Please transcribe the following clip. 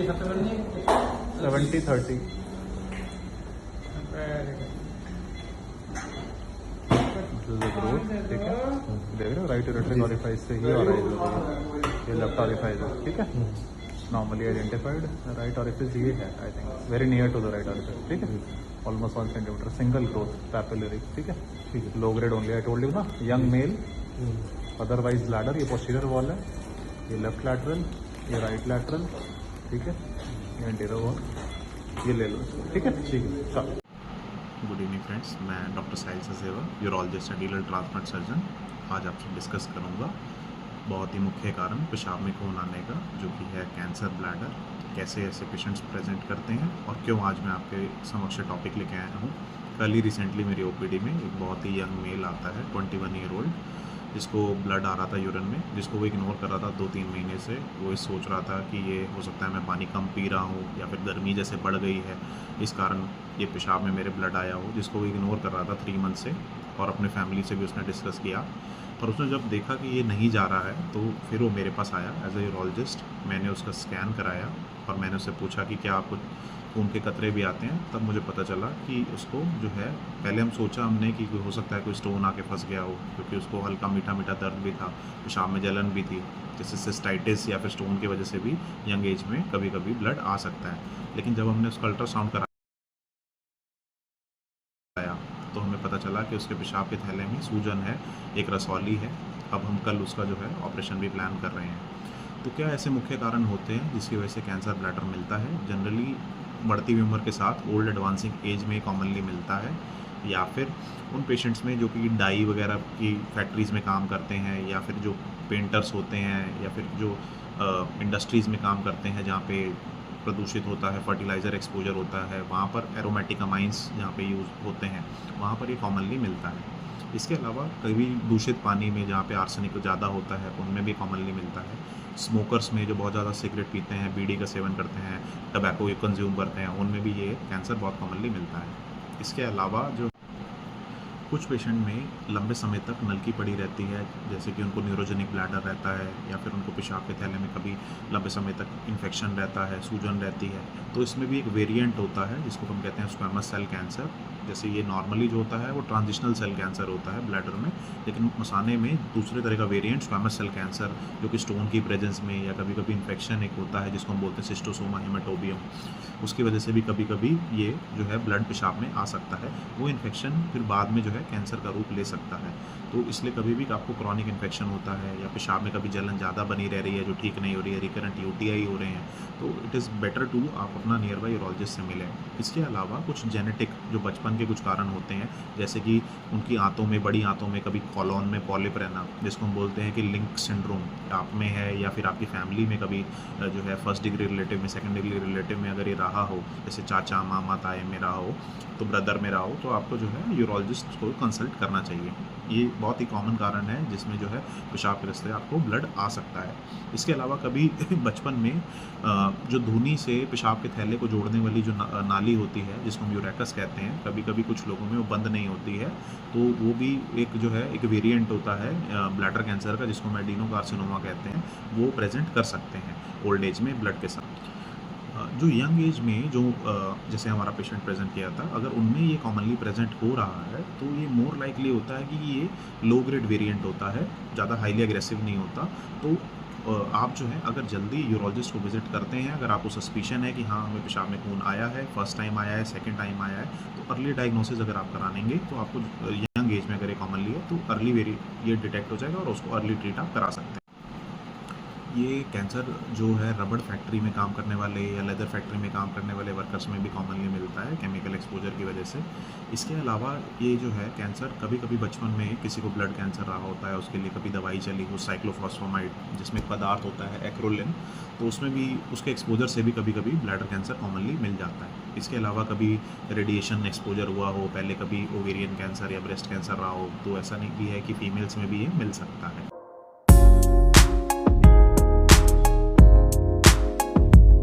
70/30। Growth ठीक है, देख रहे हो राइट यूरेट्रिक ऑरिफाइस से ही ऑराइज, ये लेफ्ट ऑरिफाइस है ठीक है, नॉर्मली आइडेंटिफाइड राइट ऑरिफिस ये है, I think very near to the right orifice ठीक है, almost 1 centimetre, single growth papillary ठीक है, low grade only, I told you ना, यंग मेल, अदरवाइज ब्लैडर, ये पोस्टीरियर वॉल है, ये लेफ्ट लैटरल, ये राइट लैटरल ठीक है, ये एंटीरियर वॉल, ये ले लो ठीक है चलो। गुड इवनिंग फ्रेंड्स, मैं doctor Sahil Sachdeva, urologist and renal transplant surgeon. आज आपसे डिस्कस करूंगा बहुत ही मुख्य कारण पेशाब में खून आने का, जो कि है कैंसर ब्लैडर। कैसे ऐसे पेशेंट्स प्रेजेंट करते हैं और क्यों आज मैं आपके समक्ष टॉपिक लेके आया हूँ। कल ही रिसेंटली मेरी ओपीडी में एक बहुत ही यंग मेल आता है 21 ईयर ओल्ड, जिसको ब्लड आ रहा था यूरिन में, जिसको वो इग्नोर कर रहा था 2-3 महीने से। वो सोच रहा था कि ये हो सकता है मैं पानी कम पी रहा हूँ या फिर गर्मी जैसे बढ़ गई है, इस कारण ये पेशाब में मेरे ब्लड आया हो, जिसको वो इग्नोर कर रहा था 3 मंथ से। और अपने फैमिली से भी उसने डिस्कस किया, पर उसने जब देखा कि ये नहीं जा रहा है तो फिर वो मेरे पास आया एज ए यूरोलॉजिस्ट। मैंने उसका स्कैन कराया और मैंने उससे पूछा कि क्या आपको खून के कतरे भी आते हैं। तब मुझे पता चला कि उसको जो है, पहले हम सोचा हमने कि हो सकता है कोई स्टोन आके फंस गया हो, क्योंकि उसको हल्का मीठा मीठा दर्द भी था, पेशाब में जलन भी थी, जैसे सिस्टाइटिस या फिर स्टोन की वजह से भी यंग एज में कभी कभी ब्लड आ सकता है। लेकिन जब हमने उसका अल्ट्रासाउंड कराया तो हमें पता चला कि उसके पेशाब के थैले में सूजन है, एक रसौली है। अब हम कल उसका जो है ऑपरेशन भी प्लान कर रहे हैं। तो क्या ऐसे मुख्य कारण होते हैं जिसकी वजह से कैंसर ब्लैडर मिलता है? जनरली बढ़ती हुई उम्र के साथ ओल्ड एडवांसिंग एज में कॉमनली मिलता है, या फिर उन पेशेंट्स में जो कि डाई वगैरह की फैक्ट्रीज़ में काम करते हैं, या फिर जो पेंटर्स होते हैं, या फिर जो इंडस्ट्रीज़ में काम करते हैं जहाँ पे प्रदूषित होता है, फर्टिलाइज़र एक्सपोजर होता है, वहाँ पर एरोमेटिक अमाइंस जहाँ पे यूज़ होते हैं, वहाँ पर ये कॉमनली मिलता है। इसके अलावा कभी दूषित पानी में जहाँ पे आर्सेनिक ज़्यादा होता है, उनमें भी कॉमनली मिलता है। स्मोकर्स में जो बहुत ज़्यादा सिगरेट पीते हैं, बीड़ी का सेवन करते हैं, टबैको कंज्यूम करते हैं, उनमें भी ये कैंसर बहुत कॉमनली मिलता है। इसके अलावा जो कुछ पेशेंट में लंबे समय तक नलकी पड़ी रहती है, जैसे कि उनको न्यूरोजेनिक ब्लैडर रहता है, या फिर उनको पेशाब के थैले में कभी लंबे समय तक इन्फेक्शन रहता है, सूजन रहती है, तो इसमें भी एक वेरिएंट होता है जिसको हम कहते हैं स्क्वैमस सेल कैंसर। जैसे ये नॉर्मली जो होता है वो ट्रांजिशनल सेल कैंसर होता है ब्लैडर में, लेकिन मसाने में दूसरे तरह का वेरिएंट स्क्वैमस सेल कैंसर, जो कि स्टोन की प्रेजेंस में या कभी कभी इन्फेक्शन एक होता है जिसको हम बोलते हैं सिस्टोसोमा हेमेटोबियम, उसकी वजह से भी कभी कभी ये जो है ब्लड पेशाब में आ सकता है। वो इन्फेक्शन फिर बाद में जो है कैंसर का रूप ले सकता है। तो इसलिए कभी भी आपको क्रॉनिक इन्फेक्शन होता है या पेशाब में कभी जलन ज़्यादा बनी रह रही है जो ठीक नहीं हो रही है, रिकरेंट यूटीआई हो रहे हैं, तो इट इज़ बेटर टू आप अपना नियर बाई यूरोलॉजिस्ट से मिलें। इसके अलावा कुछ जेनेटिक जो बचपन के कुछ कारण होते हैं, जैसे कि उनकी आंतों में, बड़ी आंतों में कभी कॉलोन में पॉलिप रहना, जिसको हम बोलते हैं कि लिंक सिंड्रोम, आप में है या फिर आपकी फैमिली में कभी जो है फर्स्ट डिग्री रिलेटिव में, सेकंड डिग्री रिलेटिव में अगर ये रहा हो, जैसे चाचा मामा ताए में रहा हो, तो ब्रदर में रहा हो, तो आपको जो है यूरोलॉजिस्ट को कंसल्ट करना चाहिए। ये बहुत ही कॉमन कारण है जिसमें जो है पेशाब के रास्ते आपको ब्लड आ सकता है। इसके अलावा कभी बचपन में जो धुनी से पेशाब के थैले को जोड़ने वाली जो नाली होती है, जिसको हम यूरेकस कहते हैं, कभी कभी कुछ लोगों में वो बंद नहीं होती है, तो वो भी एक जो है एक वेरिएंट होता है ब्लैडर कैंसर का, जिसको हम एडिनोकार्सिनोमा कहते हैं, वो प्रेजेंट कर सकते हैं ओल्ड एज में ब्लड के साथ। जो यंग एज में जो जैसे हमारा पेशेंट प्रेजेंट किया था, अगर उनमें ये कॉमनली प्रेजेंट हो रहा है तो ये मोर लाइकली होता है कि ये लो ग्रेड वेरिएंट होता है, ज़्यादा हाईली एग्रेसिव नहीं होता। तो आप जो है अगर जल्दी यूरोलॉजिस्ट को विजिट करते हैं, अगर आपको सस्पिशन है कि हाँ हमें पेशाब में खून आया है, फर्स्ट टाइम आया है, सेकेंड टाइम आया है, तो अर्ली डायग्नोसिस अगर आप कराएंगे तो आपको यंग एज में अगर ये कॉमनली है तो अर्ली ये डिटेक्ट हो जाएगा और उसको अर्ली ट्रीट आप करा सकते हैं। ये कैंसर जो है रबड़ फैक्ट्री में काम करने वाले या लेदर फैक्ट्री में काम करने वाले वर्कर्स में भी कॉमनली मिलता है केमिकल एक्सपोजर की वजह से। इसके अलावा ये जो है कैंसर कभी कभी बचपन में किसी को ब्लड कैंसर रहा होता है, उसके लिए कभी दवाई चली हो साइक्लोफॉस्फेमाइड, जिसमें एक पदार्थ होता है एक्रोलिन, तो उसमें भी उसके एक्सपोजर से भी कभी कभी ब्लैडर कैंसर कॉमनली मिल जाता है। इसके अलावा कभी रेडिएशन एक्सपोजर हुआ हो, पहले कभी ओवेरियन कैंसर या ब्रेस्ट कैंसर रहा हो, तो ऐसा नहीं भी है कि फीमेल्स में भी ये मिल सकता है।